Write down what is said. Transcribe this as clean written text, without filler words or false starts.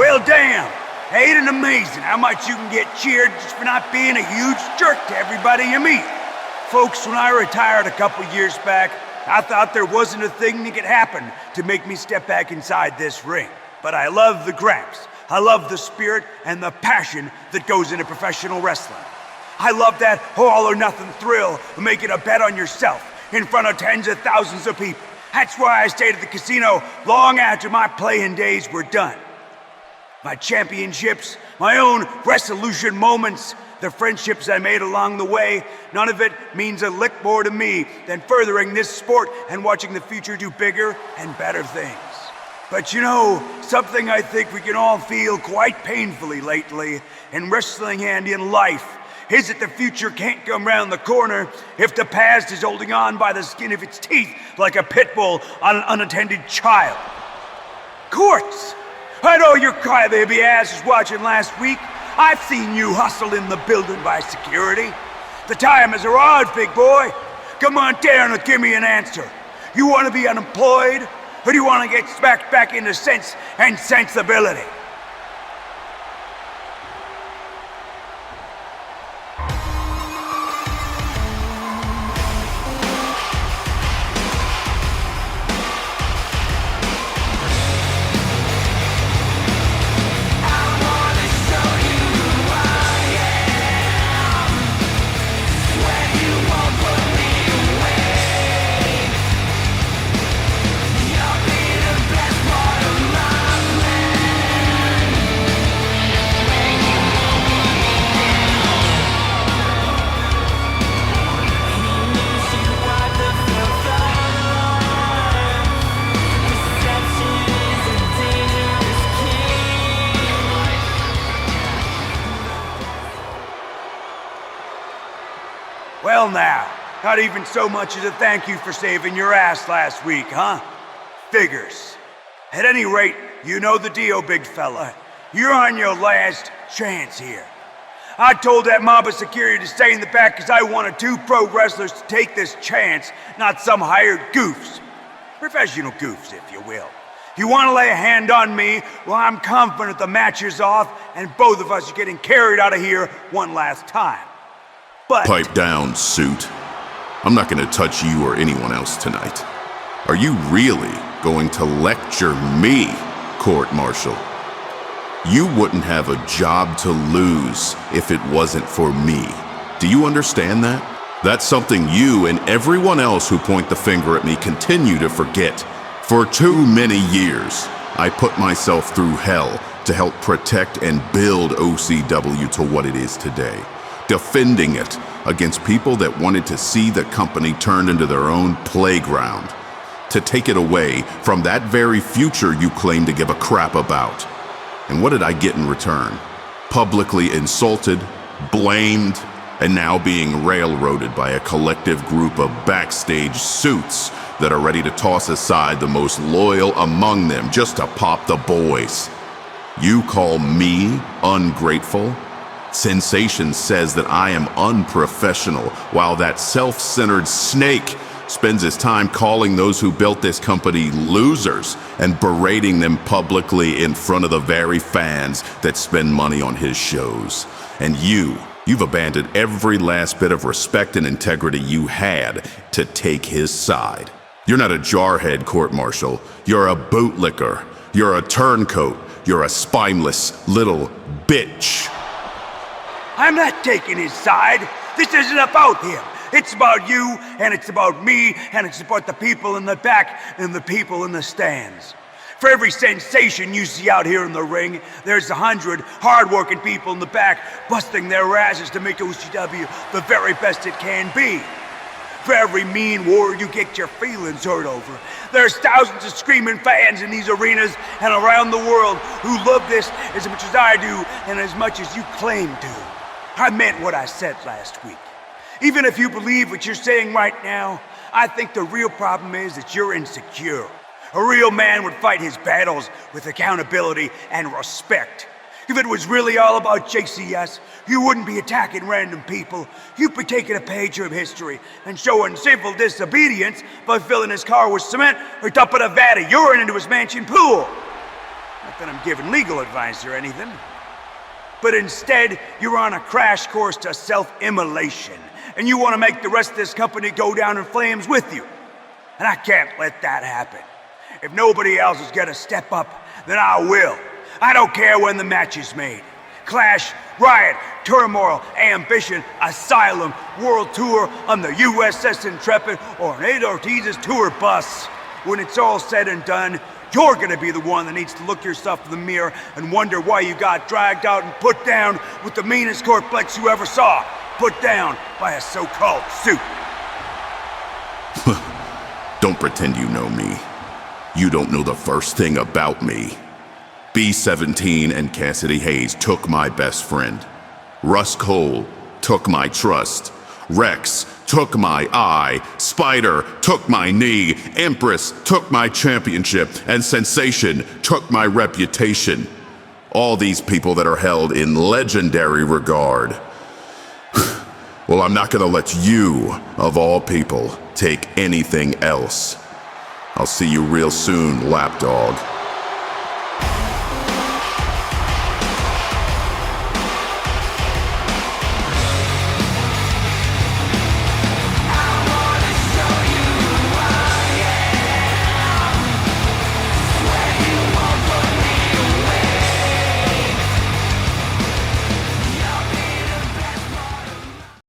Well, damn. Ain't it amazing how much you can get cheered just for not being a huge jerk to everybody you meet? Folks, when I retired a couple years back, I thought there wasn't a thing that could happen to make me step back inside this ring. But I love the Gramps. I love the spirit and the passion that goes into professional wrestling. I love that all-or-nothing thrill of making a bet on yourself in front of tens of thousands of people. That's why I stayed at the casino long after my playing days were done. My championships, my own resolution moments, the friendships I made along the way, none of it means a lick more to me than furthering this sport and watching the future do bigger and better things. But you know, something I think we can all feel quite painfully lately in wrestling and in life is that the future can't come around the corner if the past is holding on by the skin of its teeth like a pit bull on an unattended child. Quartz! I know your crybaby ass was watching last week. I've seen you hustle in the building by security. The time has arrived, big boy. Come on down and give me an answer. You want to be unemployed, or do you want to get smacked back into sense and sensibility? Well now, not even so much as a thank you for saving your ass last week, huh? Figures. At any rate, you know the deal, big fella. You're on your last chance here. I told that mob of security to stay in the back because I wanted 2 pro wrestlers to take this chance, not some hired goofs. Professional goofs, if you will. You want to lay a hand on me? Well, I'm confident the match is off and both of us are getting carried out of here one last time. But pipe down, suit. I'm not going to touch you or anyone else tonight. Are you really going to lecture me, court martial? You wouldn't have a job to lose if it wasn't for me. Do you understand that? That's something you and everyone else who point the finger at me continue to forget. For too many years, I put myself through hell to help protect and build OCW to what it is today. Defending it against people that wanted to see the company turned into their own playground. To take it away from that very future you claim to give a crap about. And what did I get in return? Publicly insulted, blamed, and now being railroaded by a collective group of backstage suits that are ready to toss aside the most loyal among them just to pop the boys. You call me ungrateful? Sensation says that I am unprofessional, while that self-centered snake spends his time calling those who built this company losers and berating them publicly in front of the very fans that spend money on his shows. And you've abandoned every last bit of respect and integrity you had to take his side. You're not a jarhead, court-martial. You're a bootlicker. You're a turncoat. You're a spineless little bitch. I'm not taking his side. This isn't about him. It's about you, and it's about me, and it's about the people in the back and the people in the stands. For every sensation you see out here in the ring, there's 100 hard-working people in the back busting their asses to make OCW the very best it can be. For every mean war you get your feelings hurt over, there's thousands of screaming fans in these arenas and around the world who love this as much as I do and as much as you claim to. I meant what I said last week. Even if you believe what you're saying right now, I think the real problem is that you're insecure. A real man would fight his battles with accountability and respect. If it was really all about JCS, you wouldn't be attacking random people. You'd be taking a page from history and showing civil disobedience by filling his car with cement or dumping a vat of urine into his mansion pool. Not that I'm giving legal advice or anything. But instead, you're on a crash course to self-immolation, and you want to make the rest of this company go down in flames with you. And I can't let that happen. If nobody else is gonna step up, then I will. I don't care when the match is made. Clash, Riot, Turmoil, Ambition, Asylum, World Tour on the USS Intrepid, or an Ed Ortiz's tour bus. When it's all said and done, you're gonna be the one that needs to look yourself in the mirror and wonder why you got dragged out and put down with the meanest corplex you ever saw. Put down by a so-called suit. Don't pretend you know me. You don't know the first thing about me. B-17 and Cassidy Hayes took my best friend. Russ Cole took my trust. Rex took my eye. Spider took my knee. Empress took my championship. And Sensation took my reputation. All these people that are held in legendary regard. Well, I'm not gonna let you, of all people, take anything else. I'll see you real soon, lapdog.